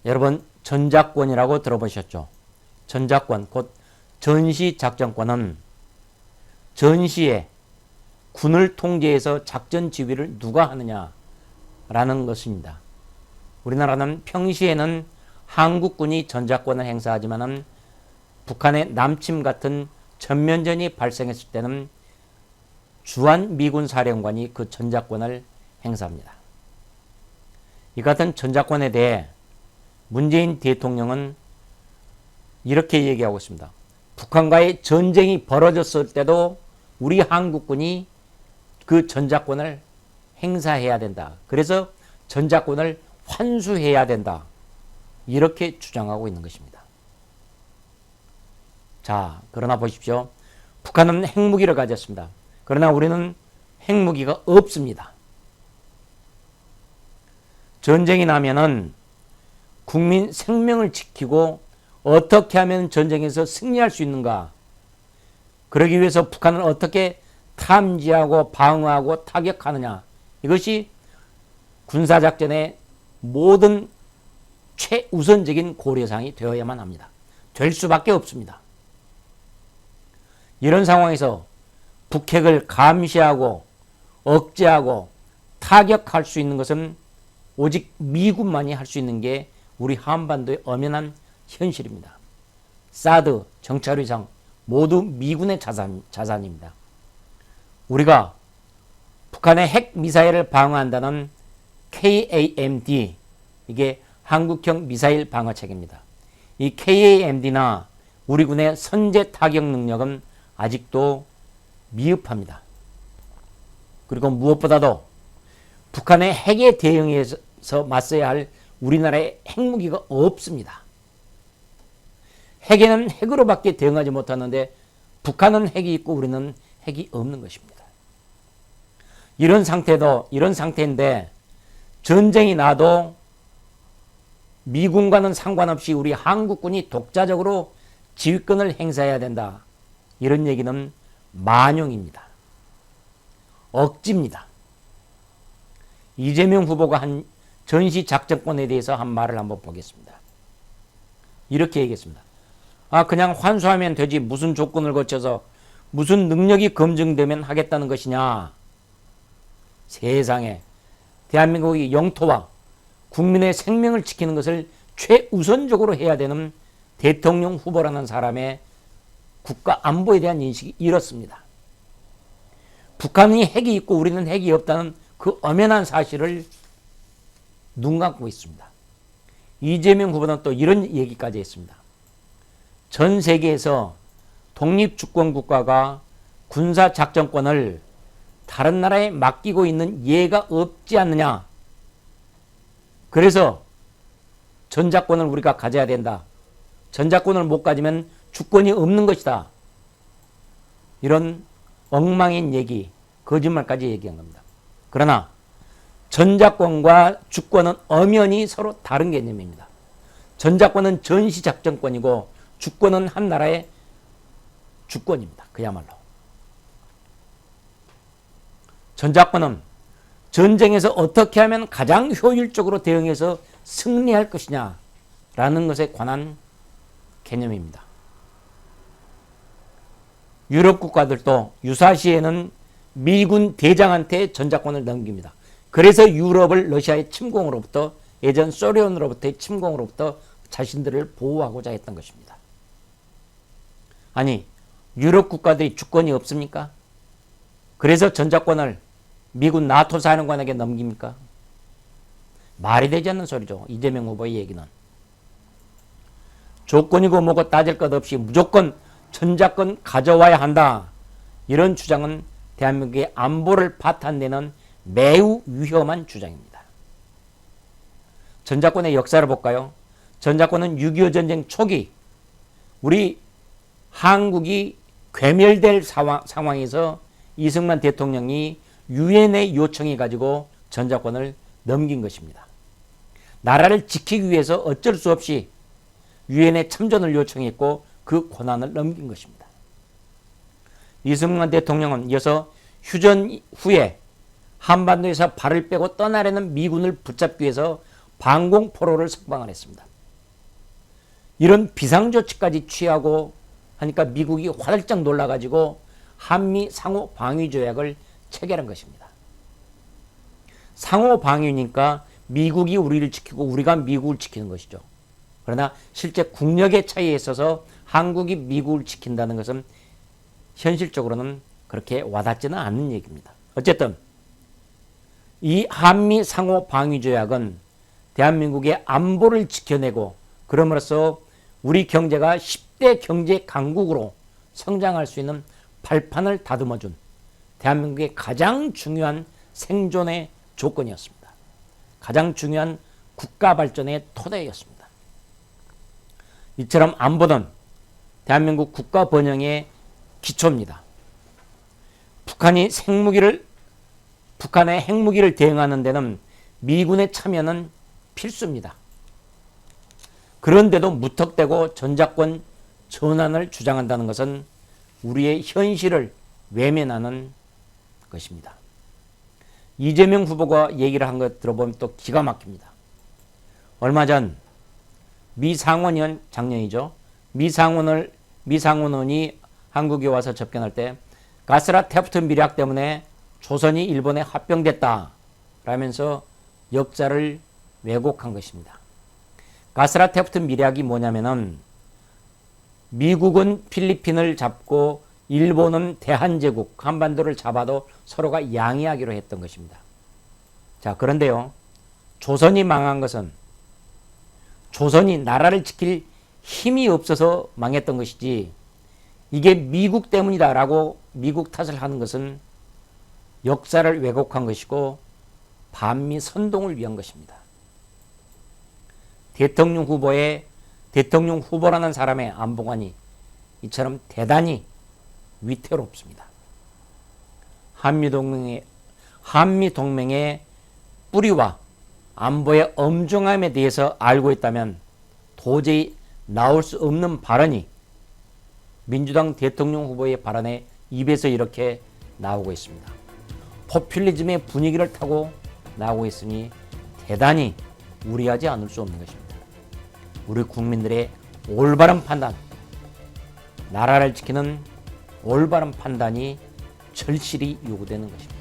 여러분 전작권이라고 들어보셨죠? 전작권, 곧 전시작전권은 전시에 군을 통제해서 작전 지휘를 누가 하느냐라는 것입니다. 우리나라는 평시에는 한국군이 전작권을 행사하지만은 북한의 남침 같은 전면전이 발생했을 때는 주한 미군 사령관이 그 전작권을 행사합니다. 이 같은 전작권에 대해 문재인 대통령은 이렇게 얘기하고 있습니다. 북한과의 전쟁이 벌어졌을 때도 우리 한국군이 그 전작권을 행사해야 된다. 그래서 전작권을 환수해야 된다. 이렇게 주장하고 있는 것입니다. 자, 그러나 보십시오. 북한은 핵무기를 가졌습니다. 그러나 우리는 핵무기가 없습니다. 전쟁이 나면은 국민 생명을 지키고 어떻게 하면 전쟁에서 승리할 수 있는가? 그러기 위해서 북한은 어떻게 탐지하고 방어하고 타격하느냐? 이것이 군사작전의 모든 최우선적인 고려사항이 되어야만 합니다. 될 수밖에 없습니다. 이런 상황에서 북핵을 감시하고 억제하고 타격할 수 있는 것은 오직 미군만이 할 수 있는 게 우리 한반도의 엄연한 현실입니다. 사드, 정찰위성 모두 미군의 자산입니다. 우리가 북한의 핵미사일을 방어한다는 KAMD, 이게 한국형 미사일 방어체계입니다. 이 KAMD나 우리 군의 선제 타격 능력은 아직도 미흡합니다. 그리고 무엇보다도 북한의 핵에 대응해서 맞서야 할 우리나라의 핵무기가 없습니다. 핵에는 핵으로밖에 대응하지 못하는데 북한은 핵이 있고 우리는 핵이 없는 것입니다. 이런 상태인데 전쟁이 나도 미군과는 상관없이 우리 한국군이 독자적으로 지휘권을 행사해야 된다. 이런 얘기는 만용입니다. 억지입니다. 이재명 후보가 한 전시작전권에 대해서 한 말을 한번 보겠습니다. 이렇게 얘기했습니다. 그냥 환수하면 되지 무슨 조건을 거쳐서 무슨 능력이 검증되면 하겠다는 것이냐. 세상에 대한민국의 영토와 국민의 생명을 지키는 것을 최우선적으로 해야 되는 대통령 후보라는 사람의 국가 안보에 대한 인식이 이렇습니다. 북한이 핵이 있고 우리는 핵이 없다는 그 엄연한 사실을 눈 감고 있습니다. 이재명 후보는 또 이런 얘기까지 했습니다. 전 세계에서 독립주권 국가가 군사작전권을 다른 나라에 맡기고 있는 예가 없지 않느냐. 그래서 전작권을 우리가 가져야 된다. 전작권을 못 가지면 주권이 없는 것이다. 이런 엉망인 얘기, 거짓말까지 얘기한 겁니다. 그러나 전작권과 주권은 엄연히 서로 다른 개념입니다. 전작권은 전시작전권이고 주권은 한 나라의 주권입니다. 그야말로. 전작권은 전쟁에서 어떻게 하면 가장 효율적으로 대응해서 승리할 것이냐라는 것에 관한 개념입니다. 유럽 국가들도 유사시에는 미군 대장한테 전작권을 넘깁니다. 그래서 유럽을 러시아의 침공으로부터, 예전 소련으로부터의 침공으로부터 자신들을 보호하고자 했던 것입니다. 아니, 유럽 국가들이 주권이 없습니까? 그래서 전작권을 미군 나토 사령관에게 넘깁니까? 말이 되지 않는 소리죠. 이재명 후보의 얘기는. 조건이고 뭐고 따질 것 없이 무조건 전작권 가져와야 한다. 이런 주장은 대한민국의 안보를 파탄내는 매우 위험한 주장입니다. 전작권의 역사를 볼까요? 전작권은 6.25 전쟁 초기 우리 한국이 괴멸될 상황에서 이승만 대통령이 유엔의 요청해 가지고 전작권을 넘긴 것입니다. 나라를 지키기 위해서 어쩔 수 없이 유엔에 참전을 요청했고 그 권한을 넘긴 것입니다. 이승만 대통령은 이어서 휴전 후에 한반도에서 발을 빼고 떠나려는 미군을 붙잡기 위해서 방공포로를 석방을 했습니다. 이런 비상조치까지 취하고 하니까 미국이 화들짝 놀라가지고 한미 상호 방위 조약을 체결한 것입니다. 상호 방위니까 미국이 우리를 지키고 우리가 미국을 지키는 것이죠. 그러나 실제 국력의 차이에 있어서 한국이 미국을 지킨다는 것은 현실적으로는 그렇게 와닿지는 않는 얘기입니다. 어쨌든 이 한미 상호 방위 조약은 대한민국의 안보를 지켜내고 그럼으로써 우리 경제가 10대 경제 강국으로 성장할 수 있는 발판을 다듬어준 대한민국의 가장 중요한 생존의 조건이었습니다. 가장 중요한 국가 발전의 토대였습니다. 이처럼 안보는 대한민국 국가 번영의 기초입니다. 북한의 핵무기를 대응하는 데는 미군의 참여는 필수입니다. 그런데도 무턱대고 전작권 전환을 주장한다는 것은 우리의 현실을 외면하는 것입니다. 이재명 후보가 얘기를 한 것 들어보면 또 기가 막힙니다. 얼마 전 미상원의원, 작년이죠. 미상원의원이 한국에 와서 접견할 때 가스라 테프트 밀약 때문에 조선이 일본에 합병됐다 라면서 역사를 왜곡한 것입니다. 가스라 테프트 밀약이 뭐냐면은 미국은 필리핀을 잡고 일본은 대한제국 한반도를 잡아도 서로가 양해하기로 했던 것입니다. 자, 그런데요. 조선이 망한 것은 조선이 나라를 지킬 힘이 없어서 망했던 것이지 이게 미국 때문이다라고 미국 탓을 하는 것은 역사를 왜곡한 것이고 반미 선동을 위한 것입니다. 대통령 후보라는 사람의 안보관이 이처럼 대단히 위태롭습니다. 한미동맹의 뿌리와 안보의 엄중함에 대해서 알고 있다면 도저히 나올 수 없는 발언이 민주당 대통령 후보의 발언에 입에서 이렇게 나오고 있습니다. 포퓰리즘의 분위기를 타고 나오고 있으니 대단히 우려하지 않을 수 없는 것입니다. 우리 국민들의 올바른 판단, 나라를 지키는 올바른 판단이 절실히 요구되는 것입니다.